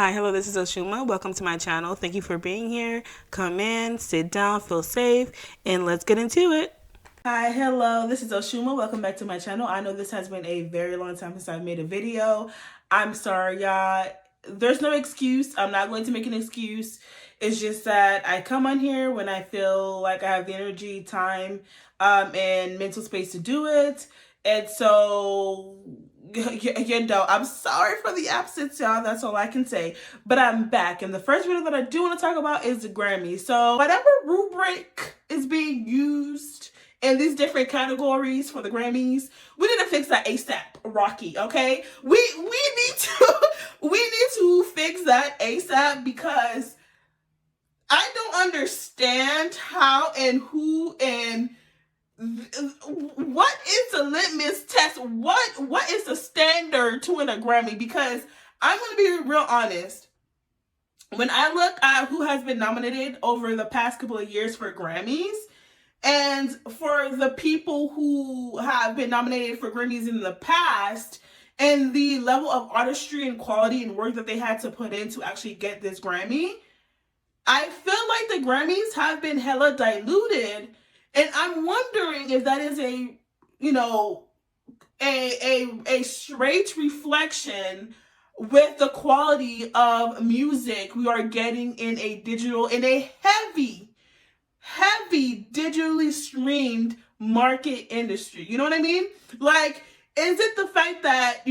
Hi, hello, this is Oshuma. Welcome to my channel. Thank you for being here. Come in, sit down, feel safe, and let's get into it. Hi, hello, this is Oshuma. Welcome back to my channel. I know this has been a very long time since I've made a video. I'm sorry, y'all. There's no excuse. I'm not going to make an excuse. It's just that I come on here when I feel like I have the energy, time, and mental space to do it. And so, I'm sorry for the absence, y'all. That's all I can say. But I'm back. And the first video that I do want to talk about is the Grammy. So whatever rubric is being used in these different categories for the Grammys, we need to fix that ASAP, Rocky, okay? We need to fix that ASAP, because I don't understand how and who and what is the litmus test? What is the standard to win a Grammy? Because I'm going to be real honest. When I look at who has been nominated over the past couple of years for Grammys, and for the people who have been nominated for Grammys in the past, and the level of artistry and quality and work that they had to put in to actually get this Grammy, I feel like the Grammys have been hella diluted. And I'm wondering if that is a straight reflection with the quality of music we are getting in a heavy digitally streamed market industry. You know what I mean? Like, is it the fact that,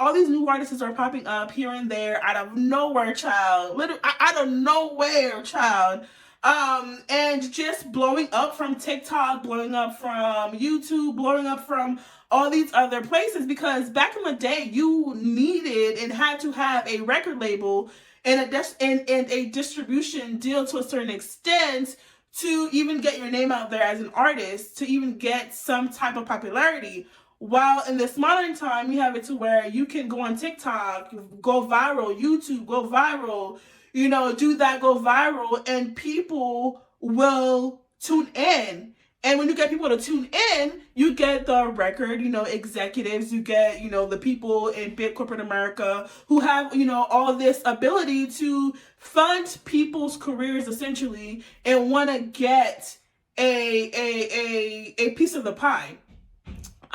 all these new artists are popping up here and there out of nowhere, child, literally out of nowhere, child, and just blowing up from TikTok, blowing up from YouTube, blowing up from all these other places? Because back in the day, you needed and had to have a record label and a distribution deal to a certain extent to even get your name out there as an artist, to even get some type of popularity. While in this modern time, you have it to where you can go on TikTok, go viral, YouTube, go viral, do that, go viral, and people will tune in. And when you get people to tune in, you get the record, executives, you get, the people in big corporate America who have, all this ability to fund people's careers essentially, and want to get a piece of the pie.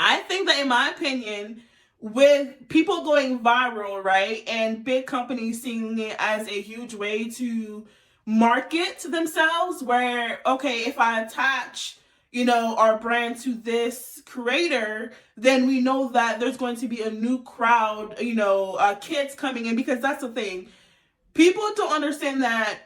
I think that, in my opinion, with people going viral, right, and big companies seeing it as a huge way to market to themselves, where, okay, if I attach, our brand to this creator, then we know that there's going to be a new crowd, kids coming in. Because that's the thing. People don't understand that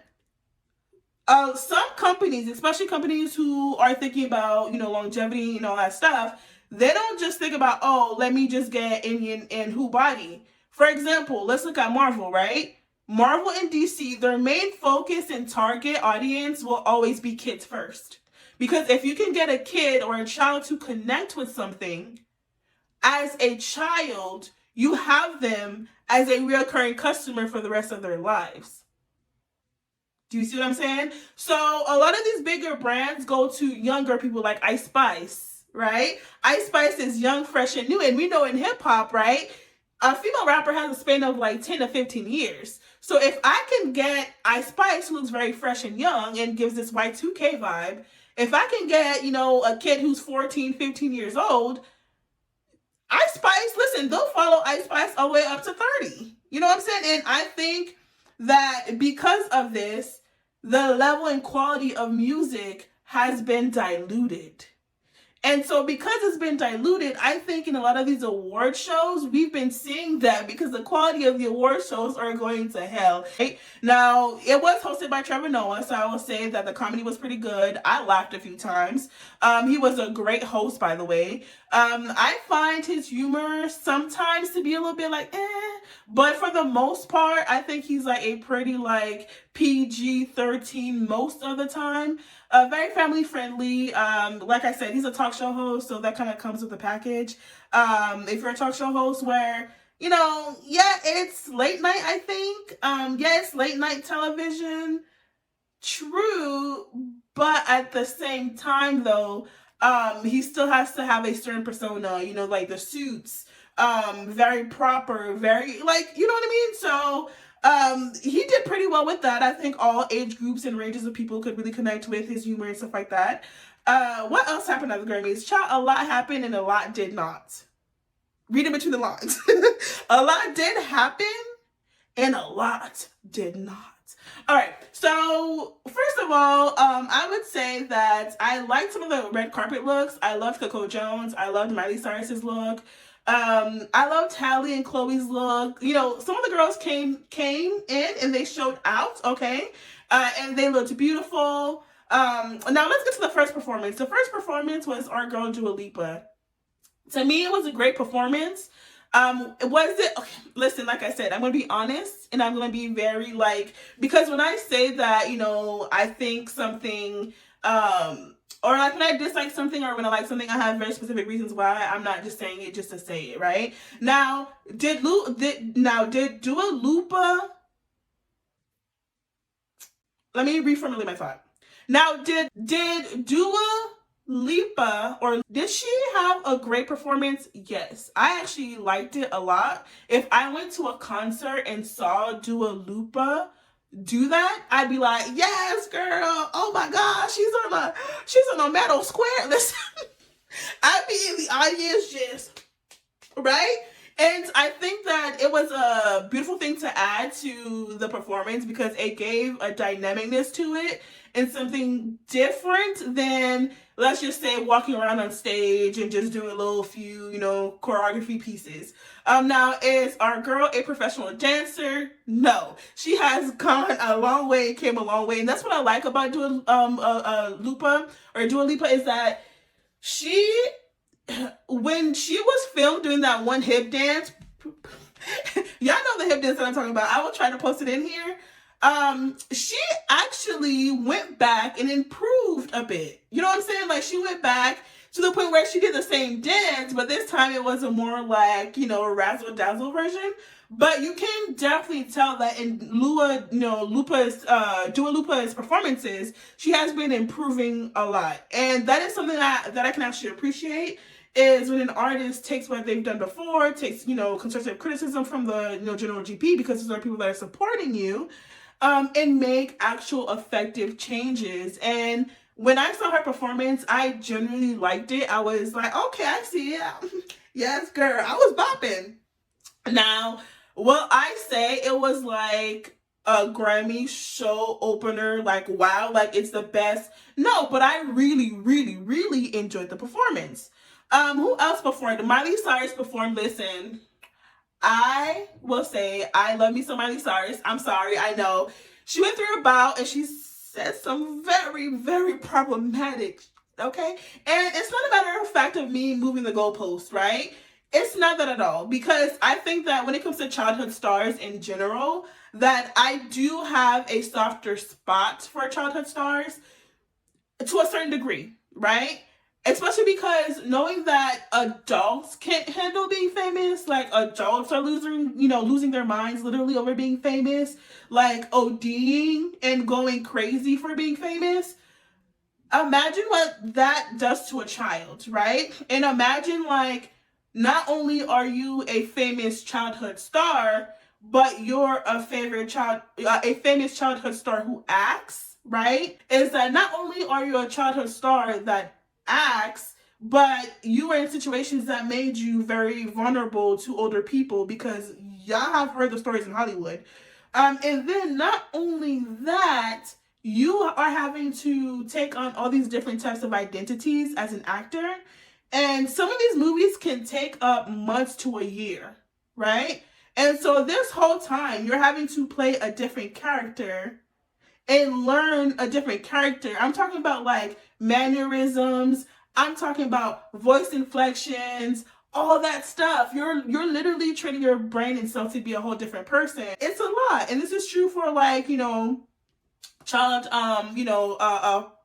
some companies, especially companies who are thinking about, longevity and all that stuff, they don't just think about, oh, let me just get Indian and who body. For example, let's look at Marvel, right? Marvel and DC, their main focus and target audience will always be kids first. Because if you can get a kid or a child to connect with something as a child, you have them as a recurring customer for the rest of their lives. Do you see what I'm saying? So a lot of these bigger brands go to younger people, like Ice Spice, right? Ice Spice is young, fresh, and new. And we know in hip hop, right, a female rapper has a span of like 10 to 15 years. So if I can get Ice Spice, who looks very fresh and young and gives this Y2K vibe, if I can get, a kid who's 14, 15 years old, Ice Spice, listen, they'll follow Ice Spice all the way up to 30. You know what I'm saying? And I think that because of this, the level and quality of music has been diluted. And so because it's been diluted, I think in a lot of these award shows, we've been seeing that, because the quality of the award shows are going to hell. Right? Now, it was hosted by Trevor Noah, so I will say that the comedy was pretty good. I laughed a few times. He was a great host, by the way. I find his humor sometimes to be a little bit like, but for the most part, I think he's like a pretty like PG-13 most of the time. Very family friendly. Like I said, he's a talk show host, so that kind of comes with the package. If you're a talk show host where, it's late night, I think. It's late night television. True, but at the same time, though, he still has to have a certain persona, like the suits, very proper, very, like, you know what I mean? So He did pretty well with that. I think all age groups and ranges of people could really connect with his humor and stuff like that. What else happened at the Grammys? Child, a lot happened and a lot did not. Read in between the lines. A lot did happen and a lot did not. All right, so first of all, I would say that I liked some of the red carpet looks. I loved Coco Jones. I loved Miley Cyrus's look. I loved Halle and Chloe's look. You know, some of the girls came in and they showed out, okay? And they looked beautiful. Now let's get to the first performance. The first performance was our girl Dua Lipa. To me, it was a great performance. Was it? Okay, listen, like I said, I'm going to be honest and I'm going to be very like, because when I say that, you know, I think something, or like when I dislike something or when I like something, I have very specific reasons why. I'm not just saying it just to say it, right? Now, did Dua Lipa, let me reformulate my thought. Now, did Dua Lipa, or did she have a great performance? Yes, I actually liked it a lot. If I went to a concert and saw Dua Lipa do that, I'd be like, yes, girl. Oh my gosh, she's on a metal square. Listen, I'd be in the audience just right. And I think that it was a beautiful thing to add to the performance because it gave a dynamicness to it and something different than, let's just say, walking around on stage and just doing a little few, you know, choreography pieces. Now, is our girl a professional dancer? No. She has gone a long way, came a long way. And that's what I like about Dua Lipa is that she, when she was filmed doing that one hip dance, y'all know the hip dance that I'm talking about. I will try to post it in here. She actually went back and improved a bit. You know what I'm saying? Like, she went back to the point where she did the same dance, but this time it was a more like, you know, razzle dazzle version. But you can definitely tell that in Dua Lipa's performances, she has been improving a lot. And that is something that I can actually appreciate, is when an artist takes what they've done before, takes, you know, constructive criticism from the, you know, general GP, because those are people that are supporting you, and make actual effective changes. And when I saw her performance, I genuinely liked it. I was like, okay, I see it. Yes, girl, I was bopping. Now, will I say it was like a Grammy show opener, like, wow, like it's the best? No, but I really, really, really enjoyed the performance. Who else performed? Miley Cyrus performed. Listen, I will say I love me some Miley Cyrus. I'm sorry, I know. She went through a bout and she said some very, very problematic, okay? And it's not a matter of fact of me moving the goalpost, right? It's not that at all, because I think that when it comes to childhood stars in general, that I do have a softer spot for childhood stars to a certain degree, right? Especially because knowing that adults can't handle being famous, like adults are losing their minds literally over being famous, like ODing and going crazy for being famous. Imagine what that does to a child, right? And imagine, like, not only are you a famous childhood star, but you're a famous childhood star who acts, right? Is that not only are you a childhood star that acts, but you were in situations that made you very vulnerable to older people, because y'all have heard the stories in Hollywood. And then not only that, you are having to take on all these different types of identities as an actor. And some of these movies can take up months to a year, right? And so this whole time, you're having to play a different character and learn a different character. I'm talking about like mannerisms. I'm talking about voice inflections, all that stuff. You're literally training your brain and self to be a whole different person. It's a lot. And this is true for, like, you know, child,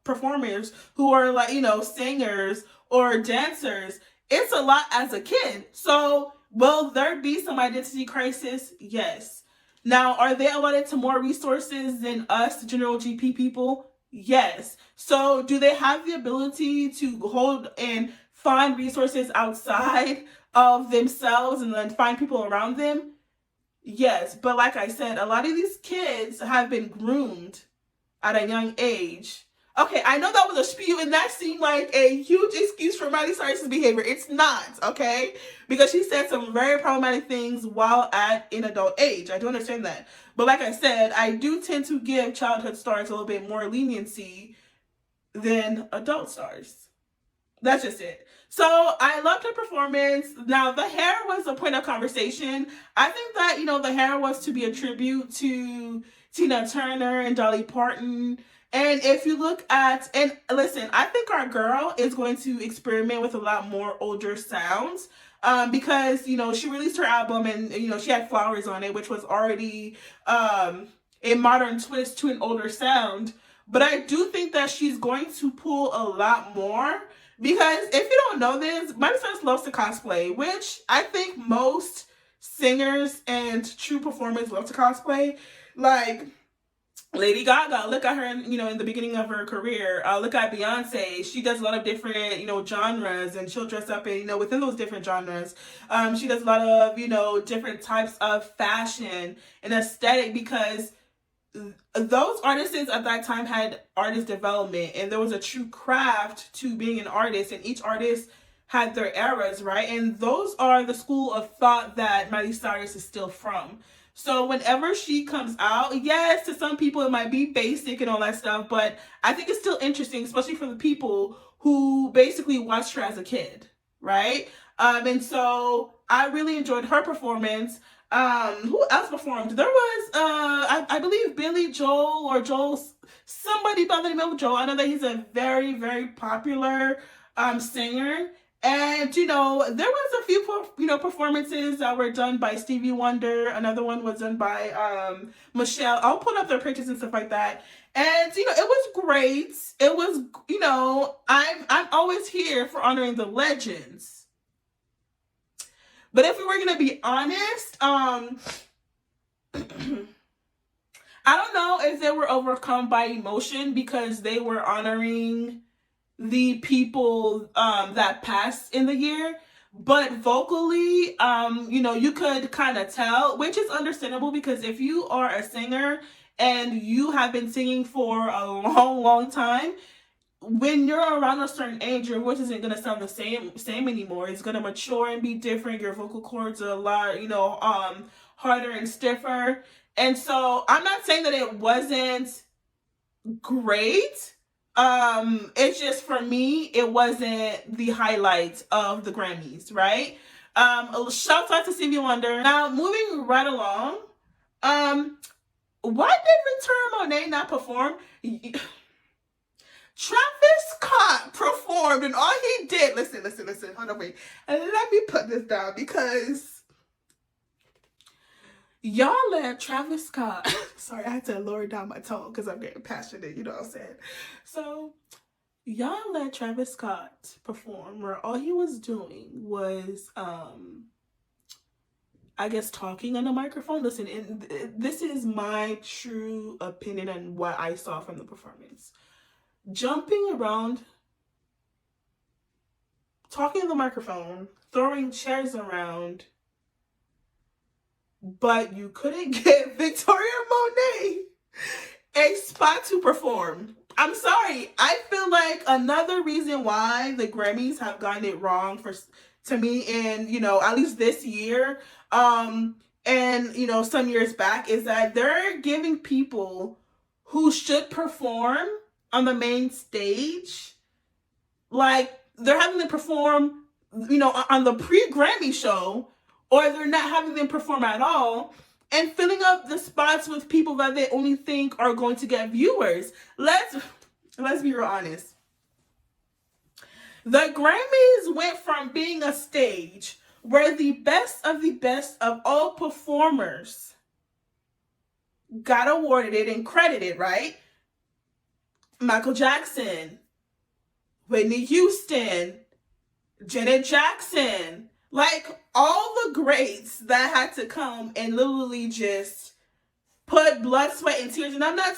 performers who are, like, you know, singers or dancers. It's a lot as a kid. So will there be some identity crisis? Yes. Now, are they allotted to more resources than us, general GP people? Yes. So do they have the ability to hold and find resources outside of themselves and then find people around them? Yes, but like I said, a lot of these kids have been groomed at a young age. Okay, I know that was a spew, and that seemed like a huge excuse for Miley Cyrus's behavior. It's not, okay? Because she said some very problematic things while at an adult age. I do understand that. But like I said, I do tend to give childhood stars a little bit more leniency than adult stars. That's just it. So I loved her performance. Now the hair was a point of conversation. I think that, the hair was to be a tribute to Tina Turner and Dolly Parton. And if you look at, and listen, I think our girl is going to experiment with a lot more older sounds. Because, she released her album and, she had flowers on it, which was already a modern twist to an older sound. But I do think that she's going to pull a lot more. Because if you don't know this, Miley Cyrus loves to cosplay, which I think most singers and true performers love to cosplay. Like Lady Gaga, look at her, in the beginning of her career. Look at Beyonce. She does a lot of different, genres, and she'll dress up in, within those different genres. She does a lot of, different types of fashion and aesthetic because those artists at that time had artist development, and there was a true craft to being an artist, and each artist had their eras, right? And those are the school of thought that Miley Cyrus is still from. So whenever she comes out, yes, to some people it might be basic and all that stuff, but I think it's still interesting, especially for the people who basically watched her as a kid, right? And so I really enjoyed her performance. Who else performed? There was I believe Billy Joel or Joel, somebody by the name of Joel. I know that he's a very, very popular singer. And there was a few performances that were done by Stevie Wonder. Another one was done by Michelle. I'll put up their pictures and stuff like that. And it was great. It was, I'm always here for honoring the legends. But if we were going to be honest, I don't know if they were overcome by emotion because they were honoring the people that passed in the year. But vocally, you could kind of tell, which is understandable because if you are a singer and you have been singing for a long, long time, when you're around a certain age, your voice isn't gonna sound the same anymore. It's gonna mature and be different. Your vocal cords are a lot, harder and stiffer. And so I'm not saying that it wasn't great. It's just for me, it wasn't the highlight of the Grammys, right? Shout out to Stevie Wonder. Now moving right along, why did Return Monet not perform? Travis Scott performed, and all he did, listen, hold on, wait, and let me put this down because y'all let Travis Scott, sorry, I had to lower down my tone because I'm getting passionate, you know what I'm saying? So, y'all let Travis Scott perform where all he was doing was, I guess, talking on the microphone. Listen, and this is my true opinion on what I saw from the performance. Jumping around, talking on the microphone, throwing chairs around, but you couldn't get Victoria Monet a spot to perform. I'm sorry. I feel like another reason why the Grammys have gotten it wrong to me in, at least this year, and, some years back is that they're giving people who should perform on the main stage, like they're having them perform, on the pre-Grammy show, or they're not having them perform at all, and filling up the spots with people that they only think are going to get viewers. Let's be real honest. The Grammys went from being a stage where the best of all performers got awarded it and credited, right? Michael Jackson, Whitney Houston, Janet Jackson, like all the greats that had to come and literally just put blood, sweat, and tears. And I'm not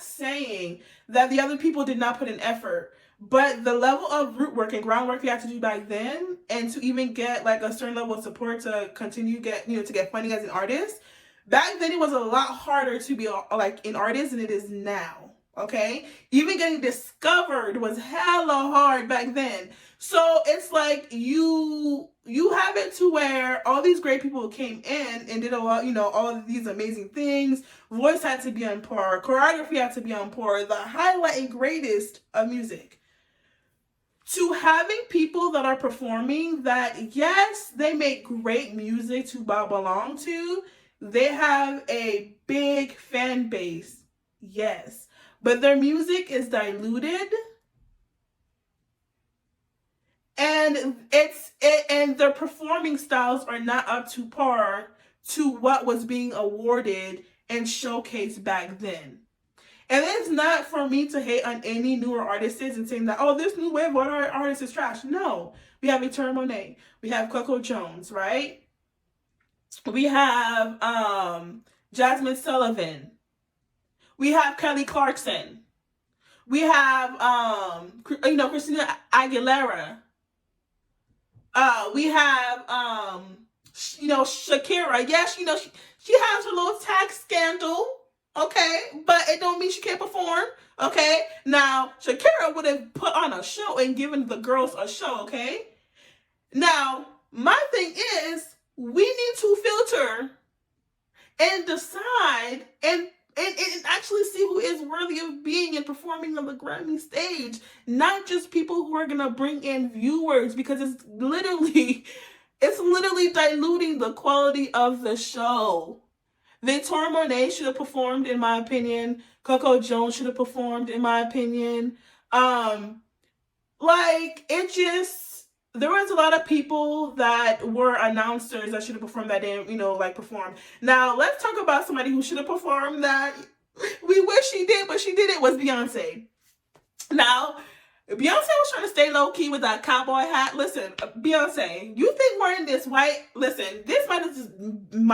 saying that the other people did not put an effort. But the level of root work and groundwork you have to do back then, and to even get like a certain level of support to continue to get funding as an artist, back then it was a lot harder to be like an artist than it is now. Okay, even getting discovered was hella hard back then. So it's like you have it to where all these great people came in and did a lot, all of these amazing things. Voice had to be on par, choreography had to be on par, the highlight and greatest of music. To having people that are performing that, yes, they make great music to belong to. They have a big fan base, yes, but their music is diluted, and and their performing styles are not up to par to what was being awarded and showcased back then. And it's not for me to hate on any newer artists and saying that, oh, this new wave of artist is trash. No. We have Eternal Monet. We have Coco Jones, right? We have Jasmine Sullivan. We have Kelly Clarkson. We have Christina Aguilera. We have Shakira. Yes, she has her little tax scandal. Okay, but it don't mean she can't perform. Okay, now Shakira would have put on a show and given the girls a show. Okay, now my thing is we need to filter and decide and actually see who is worthy of being and performing on the Grammy stage, not just people who are gonna bring in viewers, because it's literally diluting the quality of the show. Victoria Monet should have performed, in my opinion. Coco Jones should have performed, in my opinion. There was a lot of people that were announcers that should have performed that didn't, perform. Now, let's talk about somebody who should have performed that we wish she did, but she didn't, was Beyonce. Now, Beyonce was trying to stay low-key with that cowboy hat. Listen, Beyonce, you think wearing this white... Listen, this might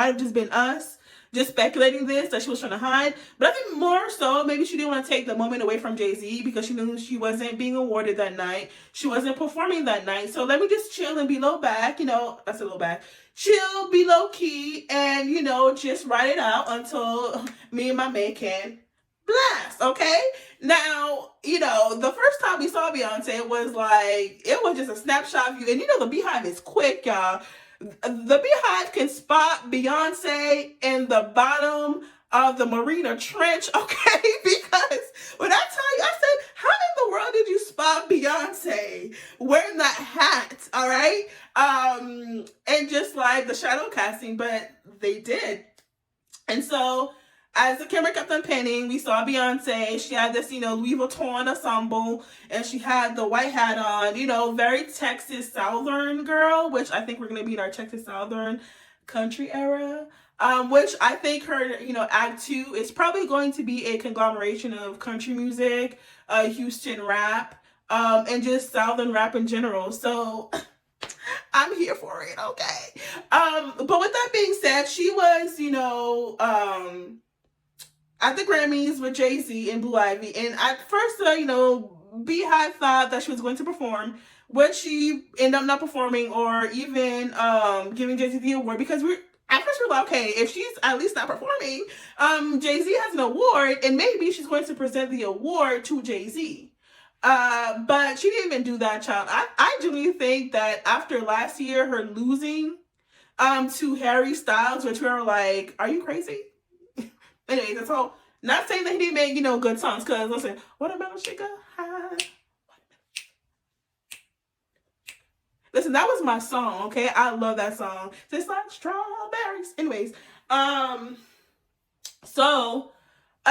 have just been us just speculating this, that she was trying to hide. But I think more so, maybe she didn't want to take the moment away from Jay-Z because she knew she wasn't being awarded that night. She wasn't performing that night. So let me just chill and be low back, that's a low back. Chill, be low-key, and, just ride it out until me and my man can blast, okay? Now, the first time we saw Beyonce was it was just a snapshot view. And the Beehive is quick, y'all. The Beehive can spot Beyonce in the bottom of the Marina Trench, okay? Because when I tell you, I said, how in the world did you spot Beyonce wearing that hat, all right? And just the shadow casting, but they did. And so as the camera kept on panning, we saw Beyonce. She had this, Louis Vuitton ensemble, and she had the white hat on, very Texas Southern girl, which I think we're going to be in our Texas Southern country era, which I think her, act 2 is probably going to be a conglomeration of country music, Houston rap, and just Southern rap in general. So I'm here for it, okay? But with that being said, she was, at the Grammys with Jay-Z and Blue Ivy. And at first, Beehive thought that she was going to perform, when she ended up not performing or even giving Jay-Z the award, because at first we're like, okay, if she's at least not performing, Jay-Z has an award, and maybe she's going to present the award to Jay-Z. But she didn't even do that, child. I genuinely think that after last year, her losing to Harry Styles, which we were like, are you crazy? Anyways, that's all. Not saying that he didn't make, good songs, because listen, Watermelon Sugar High. Listen, that was my song, okay? I love that song. It's like strawberries. Anyways, so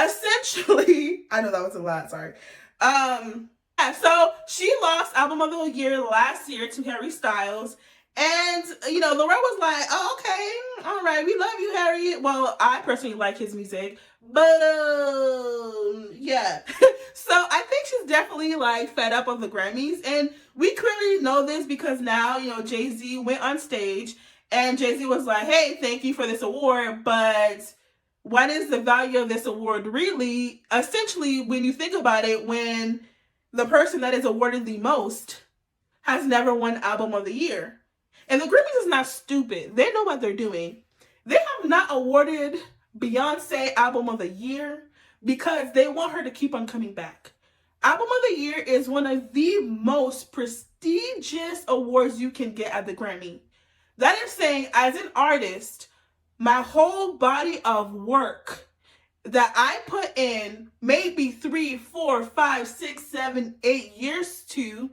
essentially, I know that was a lot, sorry. So she lost Album of the Year last year to Harry Styles. And, the world was like, oh, okay, all right, we love you, Harry. Well, I personally like his music, but, yeah. So I think she's definitely, fed up of the Grammys. And we clearly know this because now, Jay-Z went on stage and Jay-Z was like, hey, thank you for this award, but what is the value of this award really? Essentially, when you think about it, when the person that is awarded the most has never won Album of the Year. And the Grammys is not stupid. They know what they're doing. They have not awarded Beyonce Album of the Year because they want her to keep on coming back. Album of the Year is one of the most prestigious awards you can get at the Grammy. That is saying, as an artist, my whole body of work that I put in maybe 3, 4, 5, 6, 7, 8 years to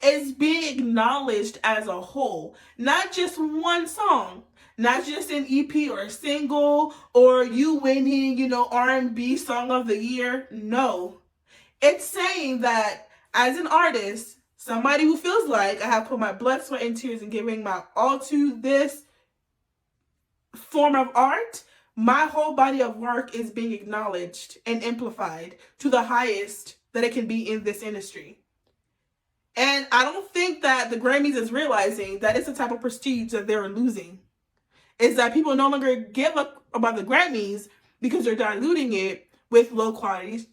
is being acknowledged as a whole. Not just one song, not just an EP or a single or you winning, R&B Song of the Year. No. It's saying that as an artist, somebody who feels like I have put my blood, sweat, and tears and giving my all to this form of art, my whole body of work is being acknowledged and amplified to the highest that it can be in this industry. And I don't think that the Grammys is realizing that it's the type of prestige that they're losing. Is that people no longer give up about the Grammys because they're diluting it with low quality.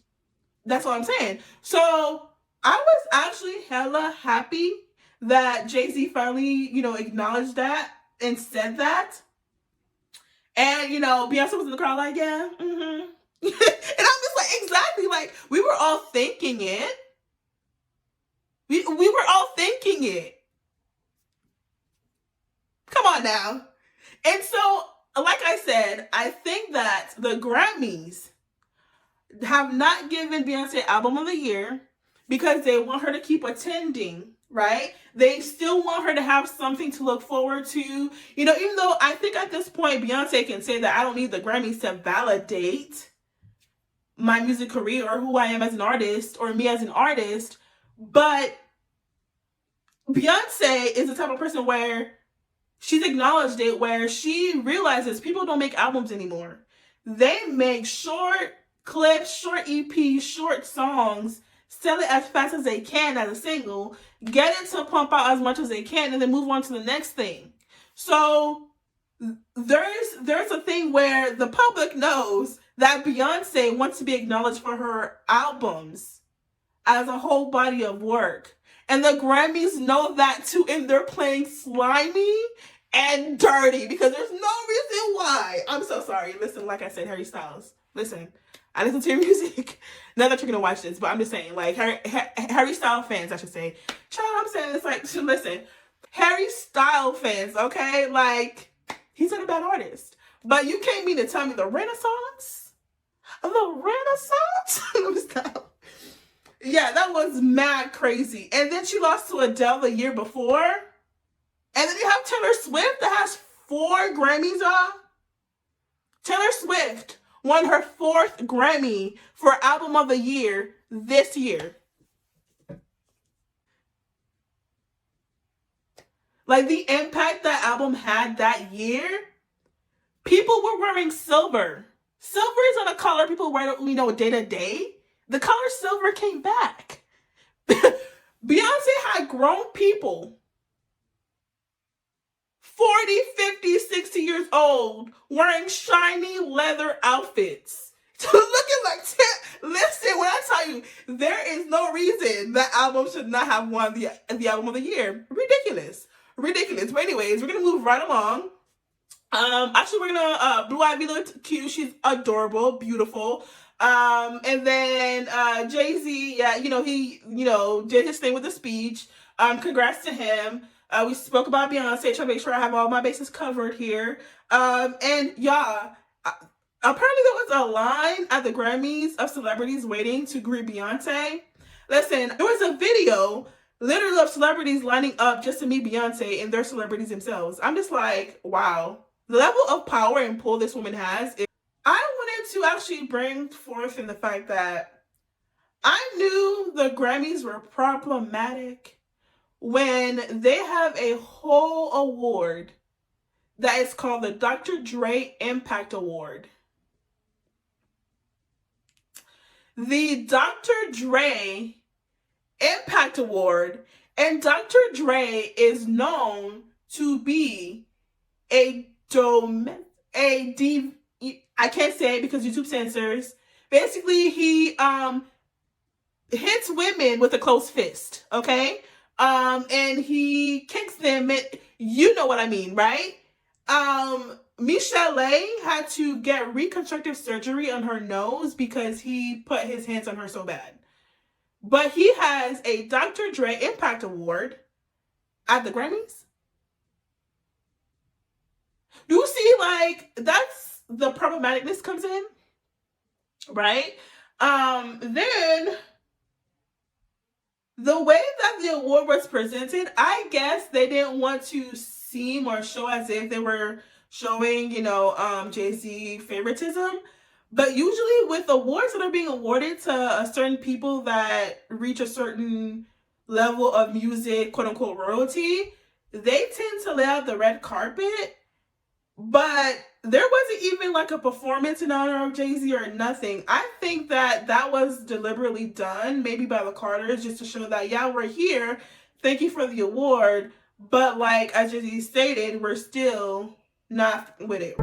That's all I'm saying. So I was actually hella happy that Jay-Z finally, acknowledged that and said that. And, Beyonce was in the crowd like, yeah, mm-hmm. And I'm just like, exactly, like, we were all thinking it. We were all thinking it. Come on now. And so, like I said, I think that the Grammys have not given Beyonce Album of the Year because they want her to keep attending, right? They still want her to have something to look forward to. Even though I think at this point, Beyonce can say that I don't need the Grammys to validate my music career or who I am as an artist or me as an artist. But Beyonce is the type of person where she's acknowledged it, where she realizes people don't make albums anymore. They make short clips, short EPs, short songs, sell it as fast as they can as a single, get it to pump out as much as they can, and then move on to the next thing. So there's a thing where the public knows that Beyonce wants to be acknowledged for her albums as a whole body of work. And the Grammys know that too, and they're playing slimy and dirty because there's no reason why. I'm so sorry. Listen, like I said, Harry Styles. Listen, I listen to your music. Not that you're going to watch this, but I'm just saying, like, Harry Styles fans, I should say. Child, I'm saying it's like, listen, Harry Styles fans, okay? Like, he's not a bad artist. But you can't mean to tell me the Renaissance? The Renaissance? Let me stop. Yeah, that was mad crazy. And then she lost to Adele the year before. And then you have Taylor Swift that has 4 Grammys, y'all. Taylor Swift won her 4th Grammy for Album of the Year this year. Like, the impact that album had that year, people were wearing silver. Silver is not a color people wear, day to day. The color silver came back. Beyonce had grown people, 40, 50, 60 years old, wearing shiny leather outfits. Looking like, listen, when I tell you, there is no reason that album should not have won the Album of the Year. Ridiculous. But anyways, we're going to move right along. Actually, we're going to, Blue Ivy looked cute. She's adorable, beautiful. And then, Jay-Z, yeah, he, did his thing with the speech. Congrats to him. We spoke about Beyonce, trying to make sure I have all my bases covered here. And yeah, apparently there was a line at the Grammys of celebrities waiting to greet Beyonce. Listen, there was a video literally of celebrities lining up just to meet Beyonce, and they're celebrities themselves. I'm just like, wow. The level of power and pull this woman has. I wanted to actually bring forth in the fact that I knew the Grammys were problematic when they have a whole award that is called the Dr. Dre Impact Award. The Dr. Dre Impact Award, and Dr. Dre is known to be a I can't say it because YouTube censors. Basically, he hits women with a closed fist, okay? And he kicks them. You know what I mean, right? Michelle had to get reconstructive surgery on her nose because he put his hands on her so bad. But he has a Dr. Dre Impact Award at the Grammys. You see, like, that's the problematicness comes in, right? Then the way that the award was presented, I guess they didn't want to seem or show as if they were showing, Jay-Z favoritism. But usually with awards that are being awarded to a certain people that reach a certain level of music, quote unquote, royalty, they tend to lay out the red carpet. But there wasn't even like a performance in honor of Jay-Z or nothing. I think that that was deliberately done, maybe by the Carters, just to show that, yeah, we're here. Thank you for the award. But like, as Jay-Z stated, we're still not with it.